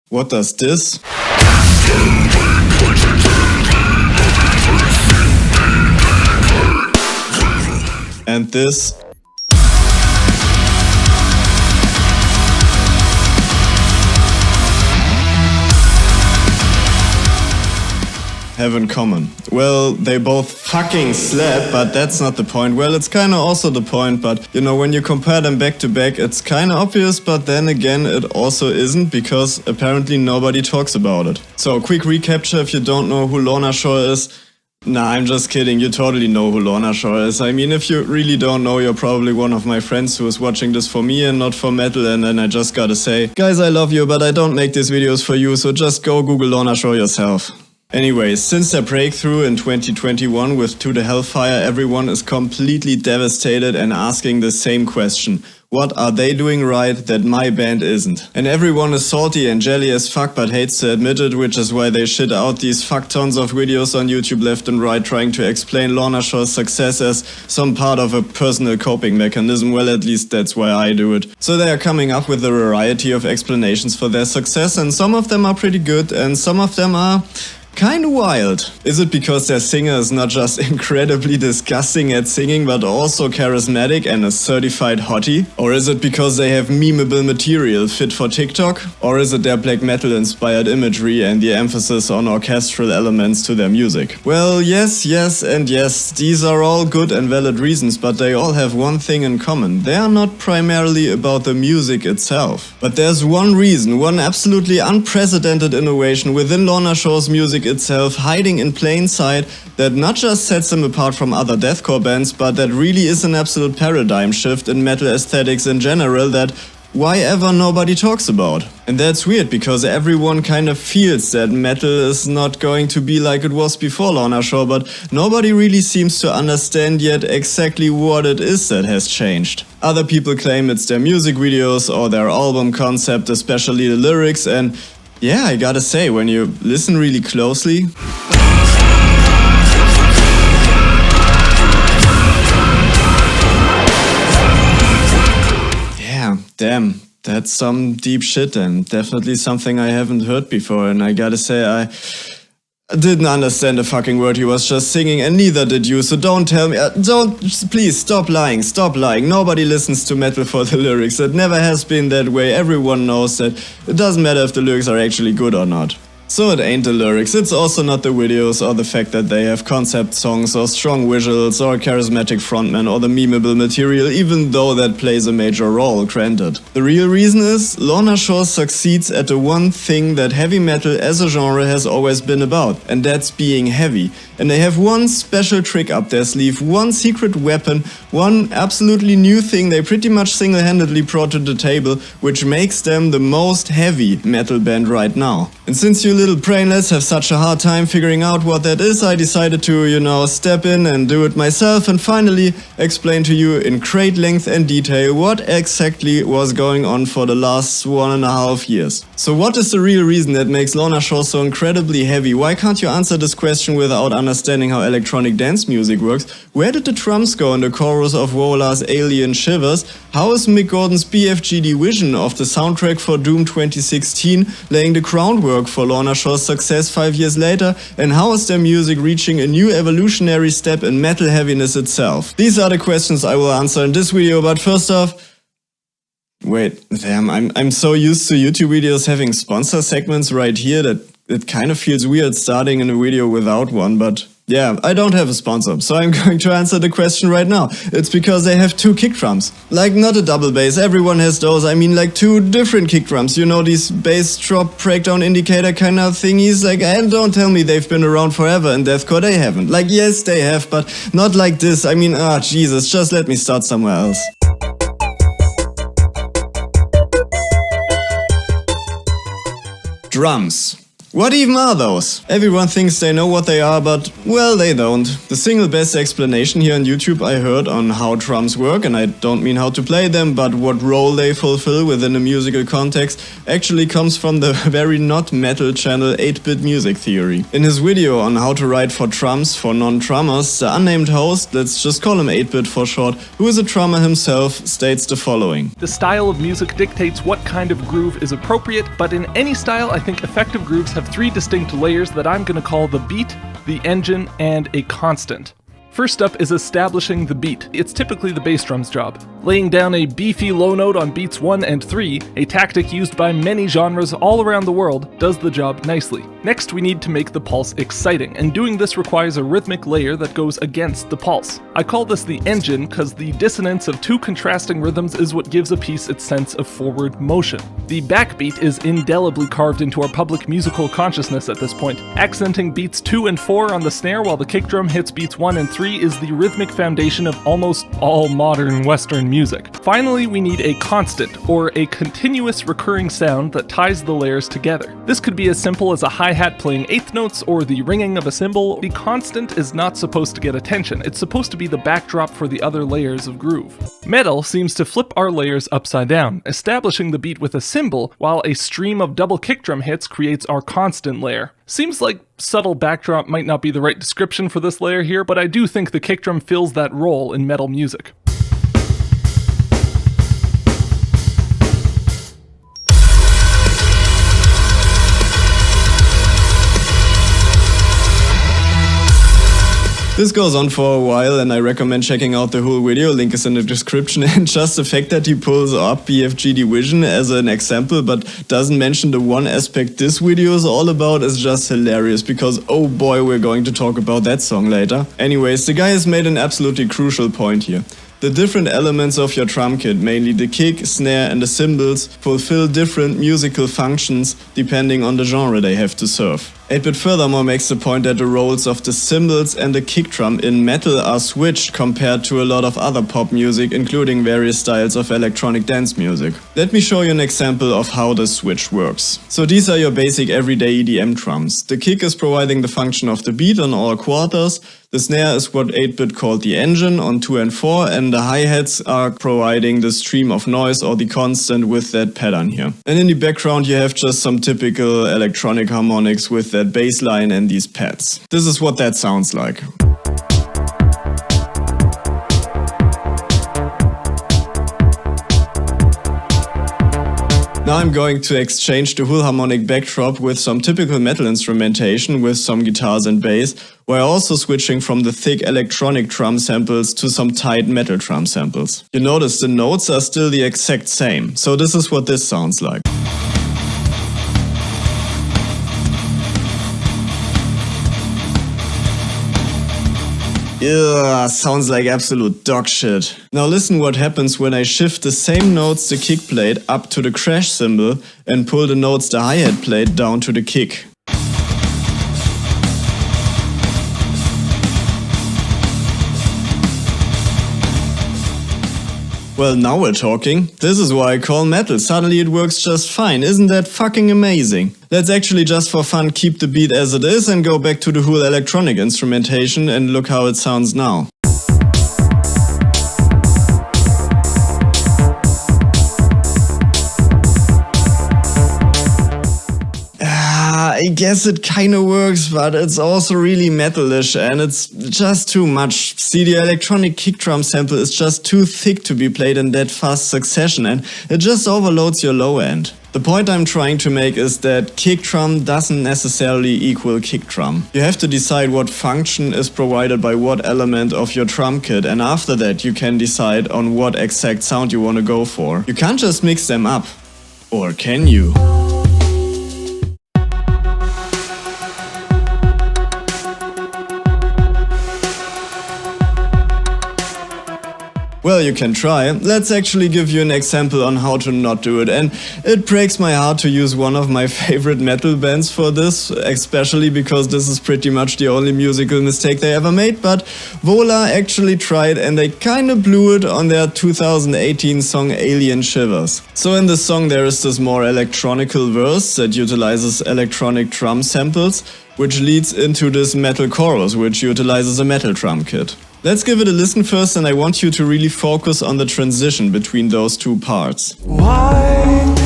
What does this? And this? Have in common? Well, they both fucking slap, but that's not the point. Well, it's kinda also the point, but you know, when you compare them back to back, it's kinda obvious, but then again, it also isn't, because apparently nobody talks about it. So, quick recapture if you don't know who LORNA SHORE is. Nah, I'm just kidding, you totally know who LORNA SHORE is. I mean, if you really don't know, you're probably one of my friends who is watching this for me and not for metal, and then I just gotta say, guys, I love you, but I don't make these videos for you, so just go Google LORNA SHORE yourself. Anyways, since their breakthrough in 2021 with To the Hellfire, everyone is completely devastated and asking the same question. What are they doing right that my band isn't? And everyone is salty and jelly as fuck but hates to admit it, which is why they shit out these fuck tons of videos on YouTube left and right trying to explain LORNA SHORE's success as some part of a personal coping mechanism. Well, at least that's why I do it. So they are coming up with a variety of explanations for their success, and some of them are pretty good and some of them are kinda wild. Is it because their singer is not just incredibly disgusting at singing but also charismatic and a certified hottie? Or is it because they have memeable material fit for TikTok? Or is it their black metal inspired imagery and the emphasis on orchestral elements to their music? Well, yes, and yes, these are all good and valid reasons, but they all have one thing in common. They are not primarily about the music itself. But there's one reason, one absolutely unprecedented innovation within LORNA SHORE's music itself, hiding in plain sight, that not just sets them apart from other deathcore bands, but that really is an absolute paradigm shift in metal aesthetics in general that why ever nobody talks about. And that's weird, because everyone kind of feels that metal is not going to be like it was before LORNA SHORE, but nobody really seems to understand yet exactly what it is that has changed. Other people claim it's their music videos or their album concept, especially the lyrics, and yeah, I gotta say, when you listen really closely, yeah, damn, that's some deep shit and definitely something I haven't heard before, and I gotta say, I didn't understand a fucking word he was just singing, and neither did you, so don't tell me, please stop lying, nobody listens to metal for the lyrics, it never has been that way, everyone knows that it doesn't matter if the lyrics are actually good or not. So it ain't the lyrics, it's also not the videos or the fact that they have concept songs or strong visuals or a charismatic frontman or the memeable material, even though that plays a major role, granted. The real reason is, LORNA SHORE succeeds at the one thing that heavy metal as a genre has always been about, and that's being heavy. And they have one special trick up their sleeve, one secret weapon, one absolutely new thing they pretty much single-handedly brought to the table, which makes them the most heavy metal band right now. And since you little brainlets have such a hard time figuring out what that is, I decided to, you know, step in and do it myself and finally explain to you in great length and detail what exactly was going on for the last 1.5 years. So what is the real reason that makes LORNA SHORE so incredibly heavy? Why can't you answer this question without understanding how electronic dance music works? Where did the drums go in the chorus of VOLA's Alien Shivers? How is Mick Gordon's BFG Division of the soundtrack for Doom 2016 laying the groundwork for LORNA SHORE's success 5 years later? And how is their music reaching a new evolutionary step in metal heaviness itself? These are the questions I will answer in this video, but first off, wait, damn, I'm so used to YouTube videos having sponsor segments right here that it kind of feels weird starting in a video without one, but yeah, I don't have a sponsor, so I'm going to answer the question right now. It's because they have 2 kick drums. Like, not a double bass, everyone has those, I mean like 2 different kick drums, you know, these bass drop breakdown indicator kind of thingies, like, and don't tell me they've been around forever in deathcore, they haven't. Like, yes, they have, but not like this, I mean, Jesus, just let me start somewhere else. Drums. What even are those? Everyone thinks they know what they are, but well, they don't. The single best explanation here on YouTube I heard on how drums work, and I don't mean how to play them, but what role they fulfill within a musical context, actually comes from the very not metal channel 8-Bit Music Theory. In his video on how to write for drums for non-drummers, the unnamed host, let's just call him 8-Bit for short, who is a drummer himself, states the following. The style of music dictates what kind of groove is appropriate, but in any style I think effective grooves have 3 distinct layers that I'm going to call the beat, the engine, and a constant. First up is establishing the beat. It's typically the bass drum's job. Laying down a beefy low note on beats 1 and 3, a tactic used by many genres all around the world, does the job nicely. Next, we need to make the pulse exciting, and doing this requires a rhythmic layer that goes against the pulse. I call this the engine because the dissonance of 2 contrasting rhythms is what gives a piece its sense of forward motion. The backbeat is indelibly carved into our public musical consciousness at this point. Accenting beats 2 and 4 on the snare while the kick drum hits beats 1 and 3 is the rhythmic foundation of almost all modern Western music. Finally, we need a constant, or a continuous recurring sound that ties the layers together. This could be as simple as a hi-hat playing 8th notes or the ringing of a cymbal. The constant is not supposed to get attention, it's supposed to be the backdrop for the other layers of groove. Metal seems to flip our layers upside down, establishing the beat with a cymbal, while a stream of double kick drum hits creates our constant layer. Seems like subtle backdrop might not be the right description for this layer here, but I do think the kick drum fills that role in metal music. This goes on for a while, and I recommend checking out the whole video, link is in the description, and just the fact that he pulls up BFG Division as an example but doesn't mention the one aspect this video is all about is just hilarious, because oh boy, we're going to talk about that song later. Anyways, the guy has made an absolutely crucial point here. The different elements of your drum kit, mainly the kick, snare and the cymbals, fulfill different musical functions depending on the genre they have to serve. 8-Bit furthermore makes the point that the roles of the cymbals and the kick drum in metal are switched compared to a lot of other pop music, including various styles of electronic dance music. Let me show you an example of how the switch works. So these are your basic everyday EDM drums. The kick is providing the function of the beat on all quarters, the snare is what 8-Bit called the engine on 2 and 4, and the hi-hats are providing the stream of noise or the constant with that pattern here. And in the background you have just some typical electronic harmonics with that bass line and these pads. This is what that sounds like. Now I'm going to exchange the whole harmonic backdrop with some typical metal instrumentation with some guitars and bass, while also switching from the thick electronic drum samples to some tight metal drum samples. You notice the notes are still the exact same, so this is what this sounds like. Ugh, sounds like absolute dog shit. Now listen what happens when I shift the same notes the kick played up to the crash cymbal and pull the notes the hi-hat played down to the kick. Well, now we're talking. This is why I call metal. Suddenly it works just fine. Isn't that fucking amazing? Let's actually just for fun keep the beat as it is and go back to the whole electronic instrumentation and look how it sounds now. I guess it kinda works, but it's also really metalish and it's just too much. See, the electronic kick drum sample is just too thick to be played in that fast succession and it just overloads your low end. The point I'm trying to make is that kick drum doesn't necessarily equal kick drum. You have to decide what function is provided by what element of your drum kit, and after that you can decide on what exact sound you want to go for. You can't just mix them up. Or can you? Well, you can try. Let's actually give you an example on how to not do it, and it breaks my heart to use one of my favorite metal bands for this, especially because this is pretty much the only musical mistake they ever made, but VOLA actually tried and they kinda blew it on their 2018 song Alien Shivers. So in this song there is this more electronical verse that utilizes electronic drum samples, which leads into this metal chorus, which utilizes a metal drum kit. Let's give it a listen first, and I want you to really focus on the transition between those two parts. Why do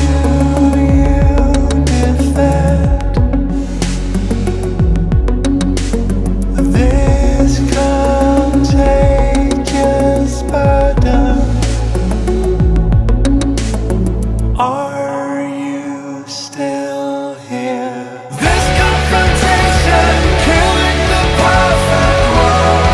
you defend this contagious burden? Are you still here? This confrontation, killing the perfect world.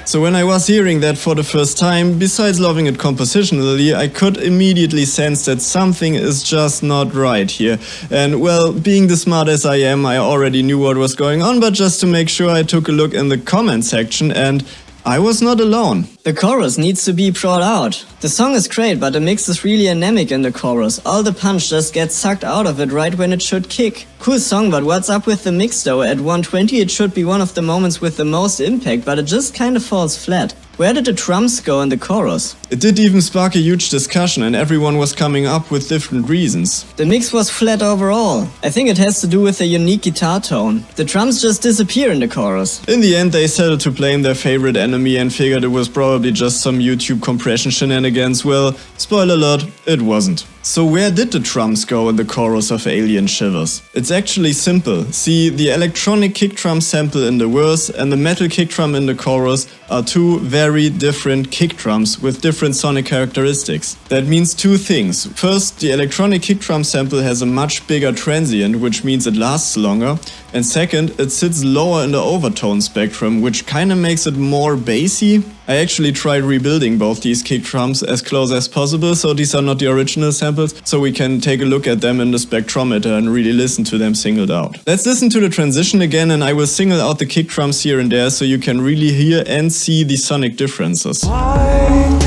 So when I was hearing that for the first time, besides loving it compositionally, I could immediately sense that something is just not right here. And well, being the smart as I am, I already knew what was going on, but just to make sure I took a look in the comment section, and I was not alone. The chorus needs to be brought out. The song is great, but the mix is really anemic in the chorus. All the punch just gets sucked out of it right when it should kick. Cool song, but what's up with the mix though? At 120 it should be one of the moments with the most impact, but it just kinda falls flat. Where did the drums go in the chorus? It did even spark a huge discussion, and everyone was coming up with different reasons. The mix was flat overall. I think it has to do with the unique guitar tone. The drums just disappear in the chorus. In the end, they settled to blame their favorite enemy and figured it was probably just some YouTube compression shenanigans. Well, spoiler alert, it wasn't. So where did the drums go in the chorus of Alien Shivers? It's actually simple. See, the electronic kick drum sample in the verse and the metal kick drum in the chorus are two very different kick drums with different sonic characteristics. That means two things. First, the electronic kick drum sample has a much bigger transient, which means it lasts longer. And second, it sits lower in the overtone spectrum, which kinda makes it more bassy. I actually tried rebuilding both these kick drums as close as possible, so these are not the original samples, so we can take a look at them in the spectrometer and really listen to them singled out. Let's listen to the transition again, and I will single out the kick drums here and there so you can really hear and see the sonic differences. Why do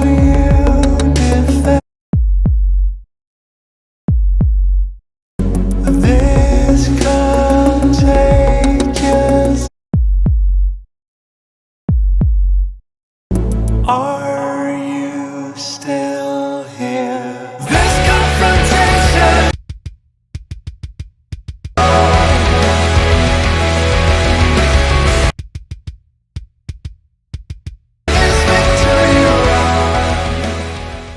you defend this contagious? Are you still here? This confrontation.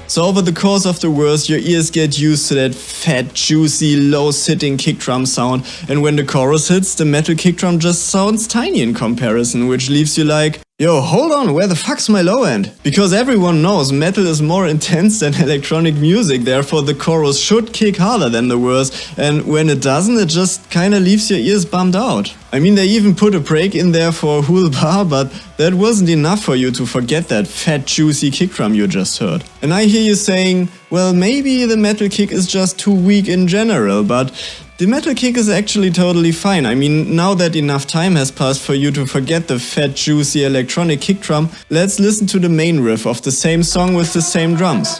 So over the course of the verse, your ears get used to that fat, juicy, low-sitting kick drum sound, and when the chorus hits, the metal kick drum just sounds tiny in comparison, which leaves you like, yo, hold on, where the fuck's my low end? Because everyone knows metal is more intense than electronic music, therefore the chorus should kick harder than the verse, and when it doesn't, it just kinda leaves your ears bummed out. I mean, they even put a break in there for a whole bar, but that wasn't enough for you to forget that fat, juicy kick drum you just heard. And I hear you saying, well, maybe the metal kick is just too weak in general, but the metal kick is actually totally fine. I mean, now that enough time has passed for you to forget the fat, juicy electronic kick drum, let's listen to the main riff of the same song with the same drums.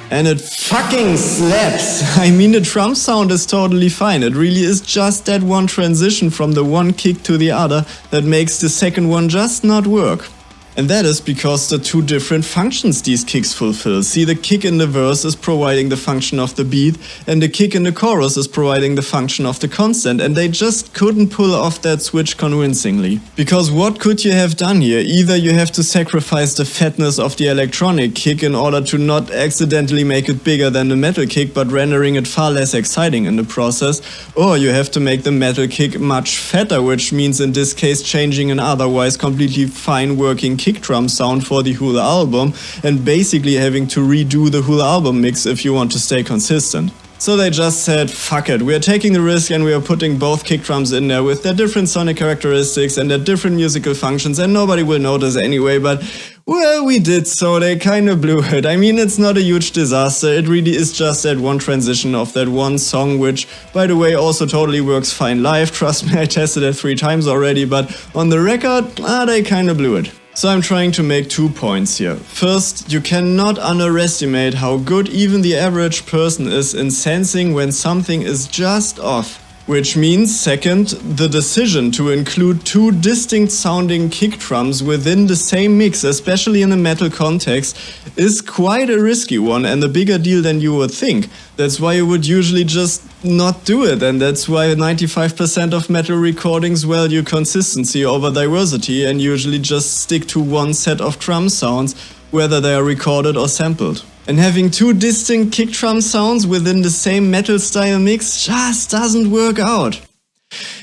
And it fucking slaps! I mean, the drum sound is totally fine. It really is just that one transition from the one kick to the other that makes the second one just not work. And that is because the two different functions these kicks fulfill. See, the kick in the verse is providing the function of the beat, and the kick in the chorus is providing the function of the constant, and they just couldn't pull off that switch convincingly. Because what could you have done here? Either you have to sacrifice the fatness of the electronic kick in order to not accidentally make it bigger than the metal kick, but rendering it far less exciting in the process, or you have to make the metal kick much fatter, which means in this case changing an otherwise completely fine working kick drum sound for the whole album and basically having to redo the whole album mix if you want to stay consistent. So they just said, fuck it, we are taking the risk and we are putting both kick drums in there with their different sonic characteristics and their different musical functions, and nobody will notice anyway, but well, we did, so they kinda blew it. I mean, it's not a huge disaster, it really is just that one transition of that one song, which, by the way, also totally works fine live. Trust me, I tested it 3 times already, but on the record, they kinda blew it. So I'm trying to make 2 points here. First, you cannot underestimate how good even the average person is in sensing when something is just off. Which means, second, the decision to include 2 distinct sounding kick drums within the same mix, especially in a metal context, is quite a risky one and a bigger deal than you would think. That's why you would usually just not do it, and that's why 95% of metal recordings value consistency over diversity and usually just stick to one set of drum sounds, whether they are recorded or sampled. And having 2 distinct kick drum sounds within the same metal style mix just doesn't work out.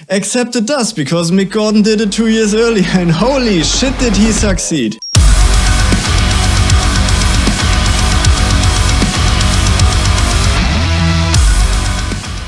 Except it does, because Mick Gordon did it 2 years earlier, and holy shit did he succeed.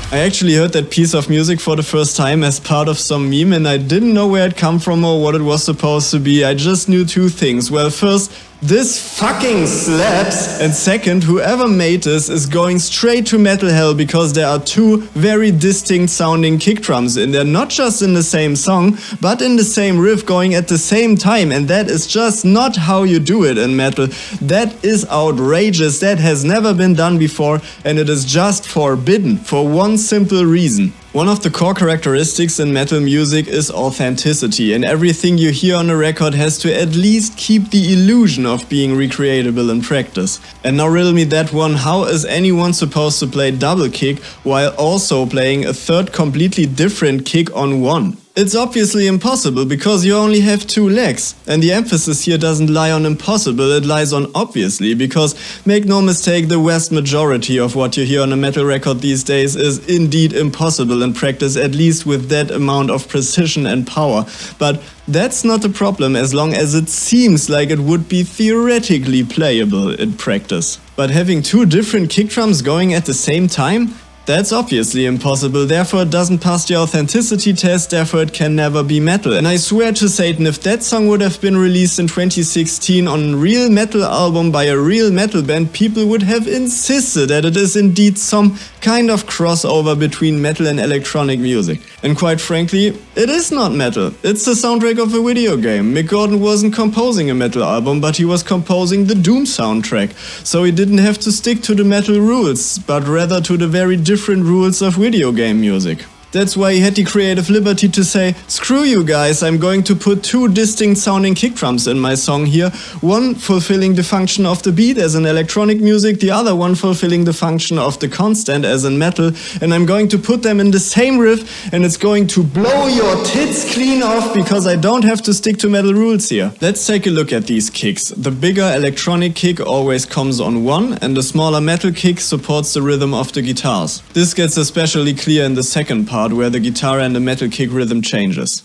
I actually heard that piece of music for the first time as part of some meme, and I didn't know where it come from or what it was supposed to be. I just knew 2 things. Well, first, this fucking slaps, and second, whoever made this is going straight to metal hell, because there are 2 very distinct sounding kick drums in there, not just in the same song, but in the same riff going at the same time, and that is just not how you do it in metal. That is outrageous, that has never been done before, and it is just forbidden for one simple reason. One of the core characteristics in metal music is authenticity, and everything you hear on a record has to at least keep the illusion of being recreatable in practice. And now riddle me that one, how is anyone supposed to play double kick while also playing a third completely different kick on one? It's obviously impossible, because you only have 2 legs. And the emphasis here doesn't lie on impossible, it lies on obviously, because make no mistake, the vast majority of what you hear on a metal record these days is indeed impossible in practice, at least with that amount of precision and power. But that's not a problem as long as it seems like it would be theoretically playable in practice. But having 2 different kick drums going at the same time? That's obviously impossible, therefore it doesn't pass the authenticity test, therefore it can never be metal. And I swear to Satan, if that song would have been released in 2016 on a real metal album by a real metal band, people would have insisted that it is indeed some kind of crossover between metal and electronic music. And quite frankly, it is not metal. It's the soundtrack of a video game. Mick Gordon wasn't composing a metal album, but he was composing the Doom soundtrack. So he didn't have to stick to the metal rules, but rather to the very different rules of video game music. That's why he had the creative liberty to say, screw you guys, I'm going to put 2 distinct sounding kick drums in my song here, one fulfilling the function of the beat as in electronic music, the other one fulfilling the function of the constant as in metal, and I'm going to put them in the same riff, and it's going to blow your tits clean off, because I don't have to stick to metal rules here. Let's take a look at these kicks. The bigger electronic kick always comes on 1, and the smaller metal kick supports the rhythm of the guitars. This gets especially clear in the second part, where the guitar and the metal kick rhythm changes.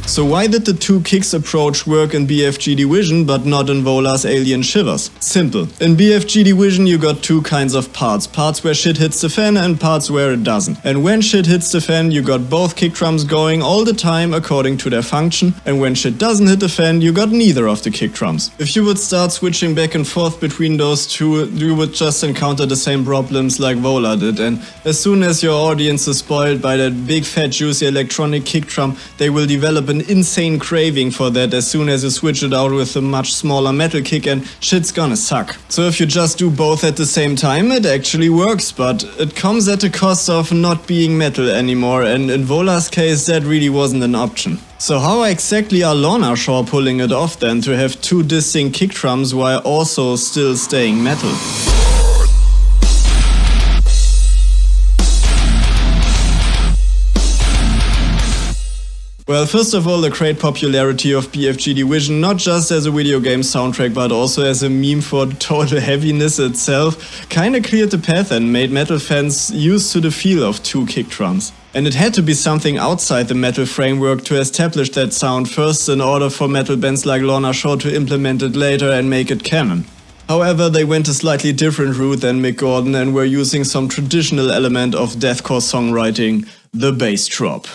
So why did the 2 kicks approach work in BFG Division but not in VOLA's Alien Shivers? Simple. In BFG Division you got 2 kinds of parts. Parts where shit hits the fan and parts where it doesn't. And when shit hits the fan you got both kick drums going all the time according to their function, and when shit doesn't hit the fan you got neither of the kick drums. If you would start switching back and forth between those 2, you would just encounter the same problems like VOLA did, and as soon as your audience is spoiled by that big fat juicy electronic kick drum, they will develop an insane craving for that as soon as you switch it out with a much smaller metal kick, and shit's gonna suck. So if you just do both at the same time, it actually works, but it comes at the cost of not being metal anymore, and in VOLA's case that really wasn't an option. So how exactly are LORNA Shore pulling it off then, to have 2 distinct kick drums while also still staying metal? Well, first of all, the great popularity of BFG Division, not just as a video game soundtrack, but also as a meme for total heaviness itself, kinda cleared the path and made metal fans used to the feel of 2 kick drums. And it had to be something outside the metal framework to establish that sound first in order for metal bands like LORNA SHORE to implement it later and make it canon. However, they went a slightly different route than Mick Gordon and were using some traditional element of deathcore songwriting, the bass drop.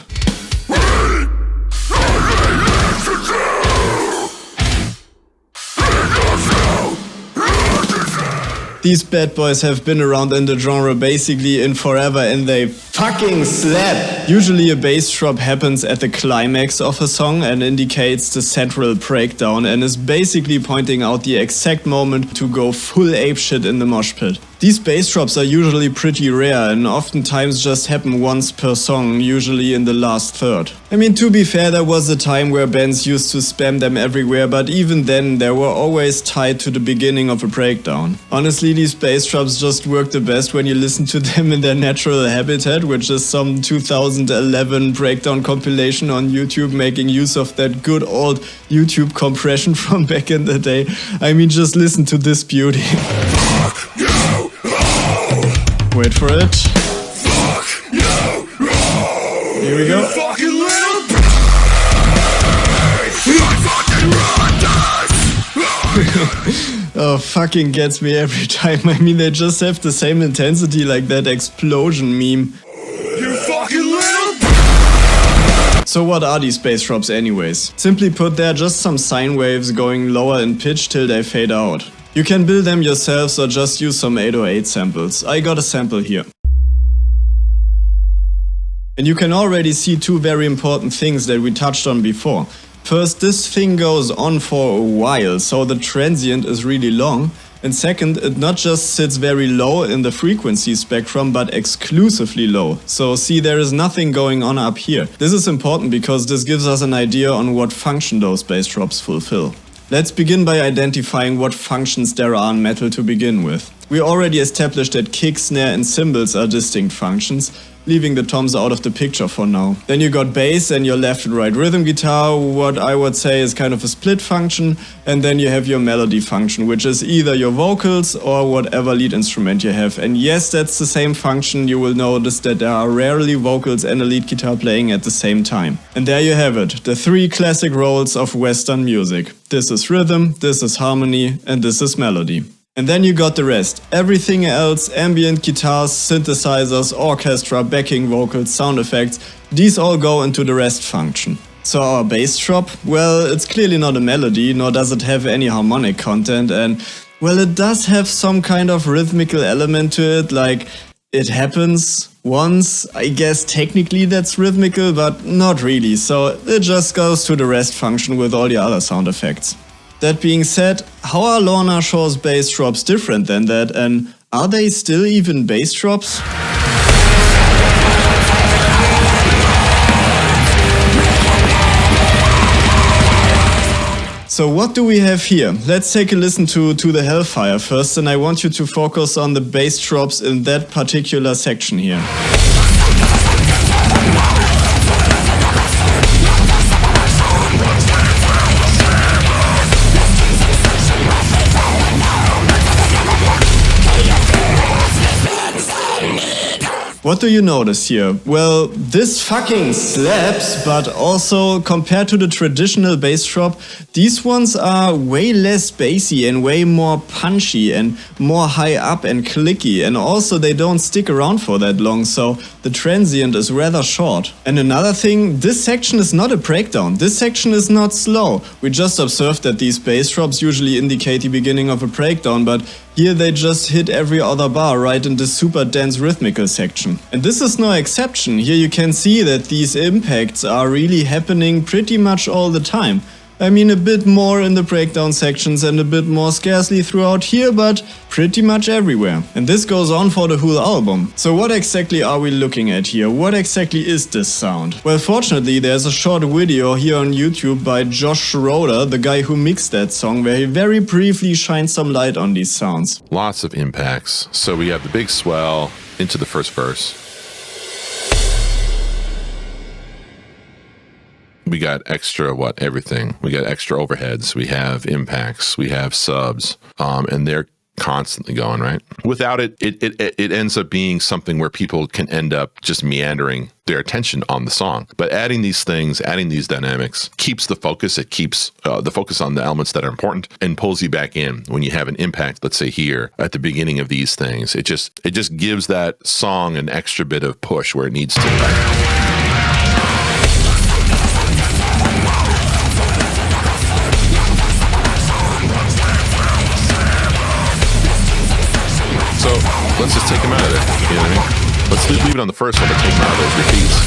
These bad boys have been around in the genre basically in forever and they fucking slap! Usually a bass drop happens at the climax of a song and indicates the central breakdown and is basically pointing out the exact moment to go full apeshit in the mosh pit. These bass drops are usually pretty rare and oftentimes just happen once per song, usually in the last third. I mean, to be fair, there was a time where bands used to spam them everywhere, but even then they were always tied to the beginning of a breakdown. Honestly, these bass drops just work the best when you listen to them in their natural habitat, which is some 2011 breakdown compilation on YouTube making use of that good old YouTube compression from back in the day. I mean, just listen to this beauty. Wait for it. Here we go. Oh, fucking gets me every time. I mean, they just have the same intensity like that explosion meme. So what are these bass drops anyways? Simply put, they're just some sine waves going lower in pitch till they fade out. You can build them yourselves or just use some 808 samples. I got a sample here. And you can already see 2 very important things that we touched on before. First, this thing goes on for a while, so the transient is really long. And second, it not just sits very low in the frequency spectrum, but exclusively low. So see, there is nothing going on up here. This is important because this gives us an idea on what function those bass drops fulfill. Let's begin by identifying what functions there are in metal to begin with. We already established that kick, snare and cymbals are distinct functions, leaving the toms out of the picture for now. Then you got bass and your left and right rhythm guitar, what I would say is kind of a split function, and then you have your melody function, which is either your vocals or whatever lead instrument you have. And yes, that's the same function. You will notice that there are rarely vocals and a lead guitar playing at the same time. And there you have it, the 3 classic roles of Western music. This is rhythm, this is harmony, and this is melody. And then you got the rest. Everything else, ambient guitars, synthesizers, orchestra, backing vocals, sound effects, these all go into the rest function. So our bass drop, well, it's clearly not a melody, nor does it have any harmonic content, and well, it does have some kind of rhythmical element to it, like it happens once. I guess technically that's rhythmical, but not really, so it just goes to the rest function with all the other sound effects. That being said, how are LORNA SHORE's bass drops different than that, and are they still even bass drops? So what do we have here? Let's take a listen to the Hellfire first, and I want you to focus on the bass drops in that particular section here. What do you notice here? Well, this fucking slaps, but also compared to the traditional bass drop, these ones are way less bassy and way more punchy and more high up and clicky, and also they don't stick around for that long, so the transient is rather short. And another thing, this section is not a breakdown, this section is not slow. We just observed that these bass drops usually indicate the beginning of a breakdown, but here they just hit every other bar right in this super dense rhythmical section. And this is no exception. Here you can see that these impacts are really happening pretty much all the time. I mean, a bit more in the breakdown sections and a bit more scarcely throughout here, but pretty much everywhere. And this goes on for the whole album. So what exactly are we looking at here? What exactly is this sound? Well, fortunately there's a short video here on YouTube by Schroeder, the guy who mixed that song, where he very briefly shines some light on these sounds. Lots of impacts. So we have the big swell into the first verse. we got extra everything. We got extra overheads. We have impacts. We have subs, and they're constantly going, right? Without it, it ends up being something where people can end up just meandering their attention on the song. But adding these things, adding these dynamics keeps the focus. It keeps the focus on the elements that are important and pulls you back in when you have an impact, let's say here at the beginning of these things. It just gives that song an extra bit of push where it needs to. So let's just take them out of there. You know what I mean? Let's leave it on the first one, but take them out of those repeats.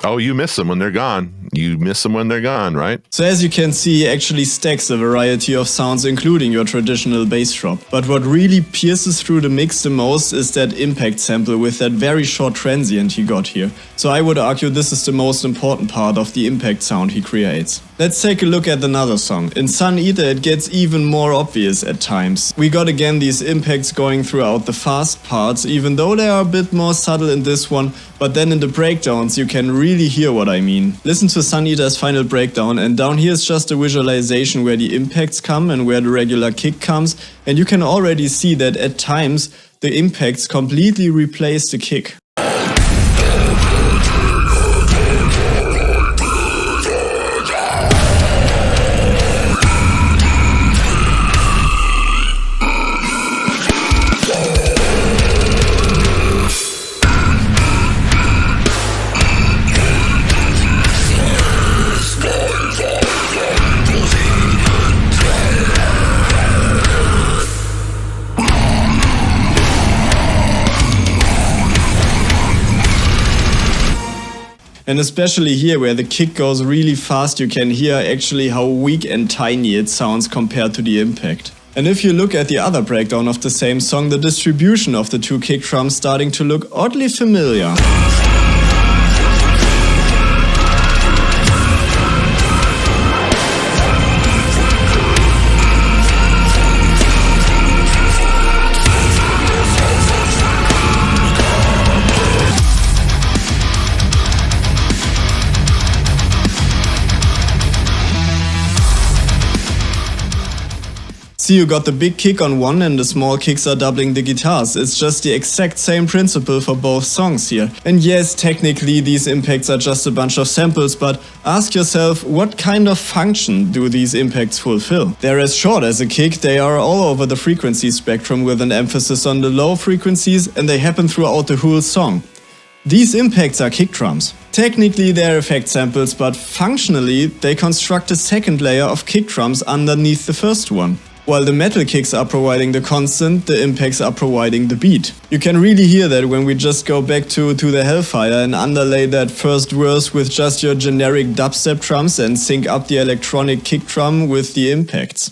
Oh, you miss them when they're gone. You miss them when they're gone, right? So as you can see, he actually stacks a variety of sounds, including your traditional bass drop. But what really pierces through the mix the most is that impact sample with that very short transient he got here. So I would argue this is the most important part of the impact sound he creates. Let's take a look at another song. In Sun Eater it gets even more obvious at times. We got again these impacts going throughout the fast parts, even though they are a bit more subtle in this one, but then in the breakdowns you can really hear what I mean. Listen to Sun Eater's final breakdown, and down here is just a visualization where the impacts come and where the regular kick comes, and you can already see that at times the impacts completely replace the kick. And especially here where the kick goes really fast, you can hear actually how weak and tiny it sounds compared to the impact. And if you look at the other breakdown of the same song, the distribution of the two kick drums starting to look oddly familiar. See, you got the big kick on one and the small kicks are doubling the guitars. It's just the exact same principle for both songs here. And yes, technically these impacts are just a bunch of samples, but ask yourself, what kind of function do these impacts fulfill? They're as short as a kick, they are all over the frequency spectrum with an emphasis on the low frequencies, and they happen throughout the whole song. These impacts are kick drums. Technically they're effect samples, but functionally they construct a second layer of kick drums underneath the first one. While the metal kicks are providing the constant, the impacts are providing the beat. You can really hear that when we just go back to the Hellfire and underlay that first verse with just your generic dubstep drums and sync up the electronic kick drum with the impacts.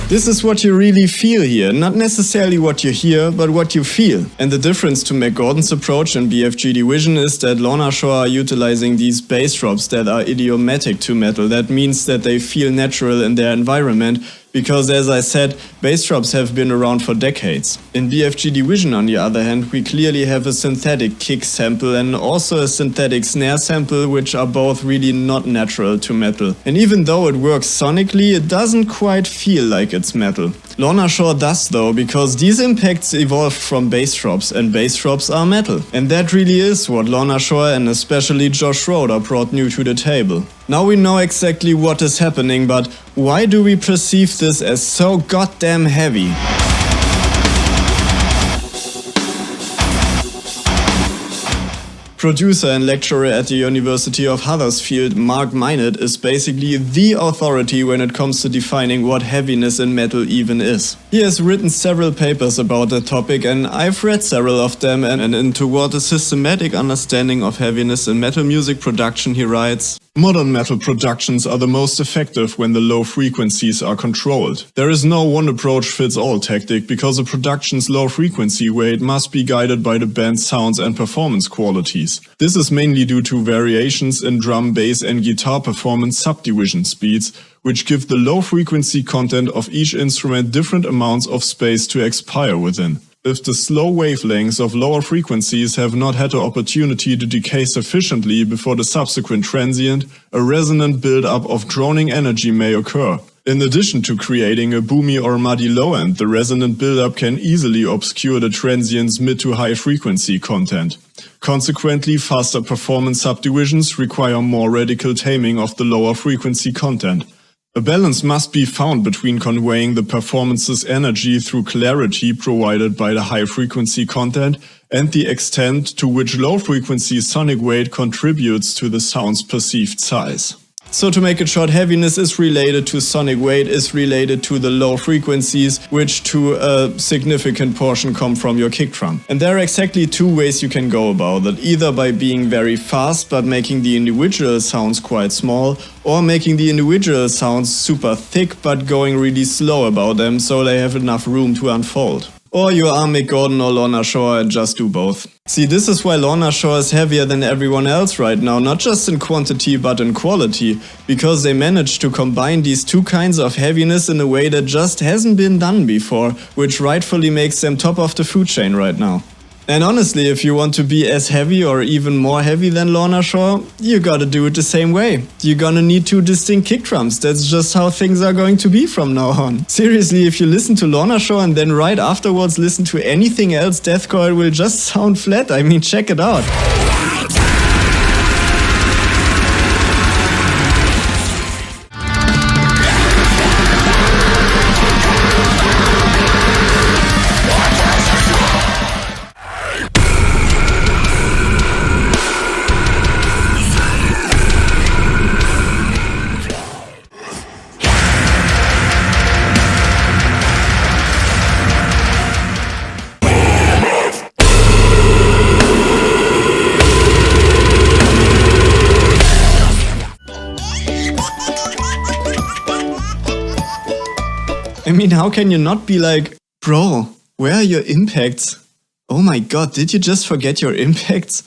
This is what you really feel here, not necessarily what you hear, but what you feel. And the difference to Mick Gordon's approach in BFG Division is that LORNA SHORE are utilizing these bass drops that are idiomatic to metal. That means that they feel natural in their environment, because as I said, bass drops have been around for decades. In BFG Division on the other hand, we clearly have a synthetic kick sample and also a synthetic snare sample, which are both really not natural to metal. And even though it works sonically, it doesn't quite feel like it's metal. LORNA SHORE does though, because these impacts evolved from bass drops, and bass drops are metal. And that really is what LORNA SHORE and especially Josh Schroeder brought new to the table. Now we know exactly what is happening, but why do we perceive this as so goddamn heavy? Producer and lecturer at the University of Huddersfield, Mynett, is basically the authority when it comes to defining what heaviness in metal even is. He has written several papers about the topic, and I've read several of them, and toward a systematic understanding of heaviness in metal music production he writes: Modern metal productions are the most effective when the low frequencies are controlled. There is no one approach fits all tactic because a production's low frequency weight must be guided by the band's sounds and performance qualities. This is mainly due to variations in drum, bass and guitar performance subdivision speeds, which give the low frequency content of each instrument different amounts of space to expire within. If the slow wavelengths of lower frequencies have not had the opportunity to decay sufficiently before the subsequent transient, a resonant build-up of droning energy may occur. In addition to creating a boomy or muddy low end, the resonant build-up can easily obscure the transient's mid to high frequency content. Consequently, faster performance subdivisions require more radical taming of the lower frequency content. A balance must be found between conveying the performance's energy through clarity provided by the high-frequency content and the extent to which low-frequency sonic weight contributes to the sound's perceived size. So to make it short, heaviness is related to sonic weight, is related to the low frequencies, which to a significant portion come from your kick drum. And there are exactly two ways you can go about it, either by being very fast but making the individual sounds quite small, or making the individual sounds super thick but going really slow about them so they have enough room to unfold. Or you are Mick Gordon or LORNA SHORE and just do both. See, this is why LORNA SHORE is heavier than everyone else right now, not just in quantity but in quality, because they managed to combine these two kinds of heaviness in a way that just hasn't been done before, which rightfully makes them top of the food chain right now. And honestly, if you want to be as heavy or even more heavy than LORNA SHORE, you gotta do it the same way. You're gonna need two distinct kick drums, that's just how things are going to be from now on. Seriously, if you listen to LORNA SHORE and then right afterwards listen to anything else deathcore, it will just sound flat, I mean check it out. I mean, how can you not be like, bro, where are your impacts? Oh my god, did you just forget your impacts?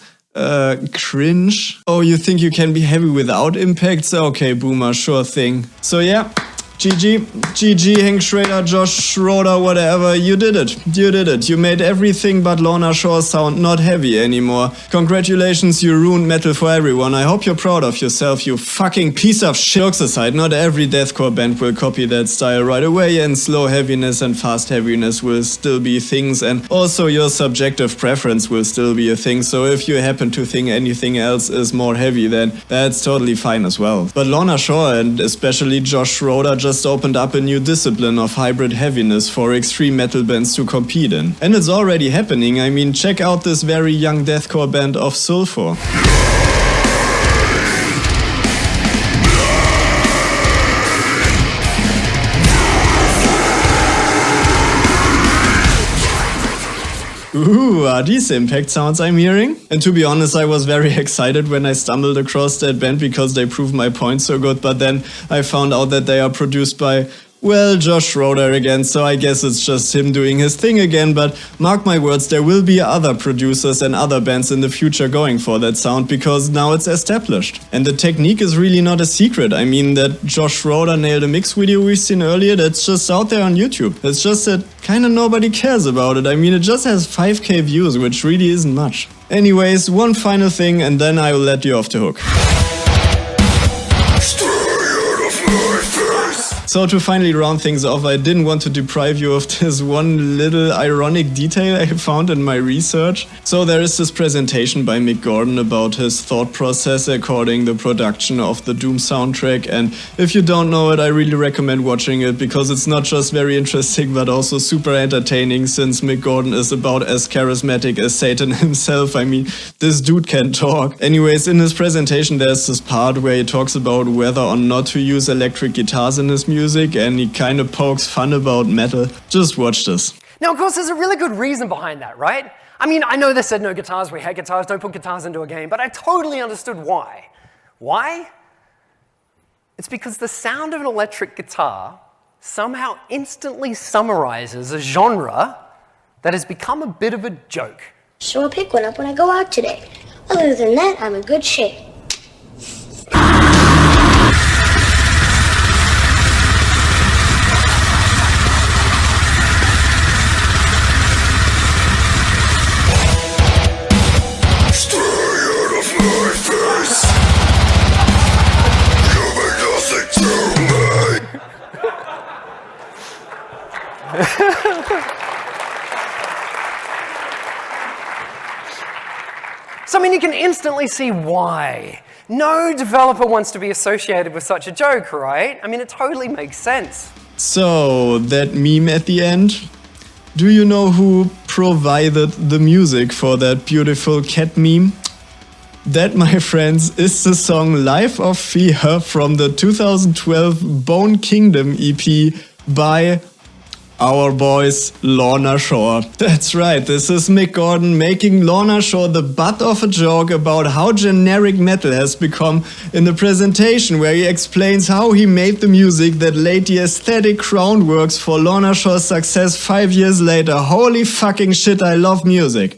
Cringe. Oh, you think you can be heavy without impacts? Okay, boomer, sure thing. So yeah, GG, Hank Schroeder, Josh, Schroeder, whatever, you did it. You made everything but LORNA SHORE sound not heavy anymore. Congratulations, you ruined metal for everyone. I hope you're proud of yourself, you fucking piece of shit. Jokes aside, not every deathcore band will copy that style right away, and slow heaviness and fast heaviness will still be things, and also your subjective preference will still be a thing, so if you happen to think anything else is more heavy, then that's totally fine as well. But LORNA SHORE, and especially Josh Schroeder, just opened up a new discipline of hybrid heaviness for extreme metal bands to compete in. And it's already happening, I mean check out this very young deathcore band of Sulfur. Ooh, are these impact sounds I'm hearing? And to be honest, I was very excited when I stumbled across that band because they proved my point so good, but then I found out that they are produced by, well, Josh Schroeder again, so I guess it's just him doing his thing again, but mark my words, there will be other producers and other bands in the future going for that sound because now it's established. And the technique is really not a secret. I mean, that Josh Schroeder nailed a mix video we've seen earlier, that's just out there on YouTube. It's just that kinda nobody cares about it. I mean, it just has 5k views, which really isn't much. Anyways, one final thing and then I will let you off the hook. So to finally round things off, I didn't want to deprive you of this one little ironic detail I found in my research. So there is this presentation by Mick Gordon about his thought process according the production of the Doom soundtrack, and if you don't know it, I really recommend watching it because it's not just very interesting but also super entertaining since Mick Gordon is about as charismatic as Satan himself. I mean, this dude can talk. Anyways, in his presentation there's this part where he talks about whether or not to use electric guitars in his music, and he kind of pokes fun about metal. Just watch this. Now, of course, there's a really good reason behind that, right? I mean, I know they said no guitars, we hate guitars, don't put guitars into a game, but I totally understood why. Why? It's because the sound of an electric guitar somehow instantly summarizes a genre that has become a bit of a joke. So I'll pick one up when I go out today. Other than that, I'm in good shape. So, I mean, you can instantly see why. No developer wants to be associated with such a joke, right? I mean, it totally makes sense. So, that meme at the end? Do you know who provided the music for that beautiful cat meme? That, my friends, is the song Life of Fear from the 2012 Bone Kingdom EP by our boys LORNA SHORE. That's right, this is Mick Gordon making LORNA SHORE the butt of a joke about how generic metal has become in the presentation, where he explains how he made the music that laid the aesthetic groundworks for LORNA SHORE's success 5 years later. Holy fucking shit, I love music.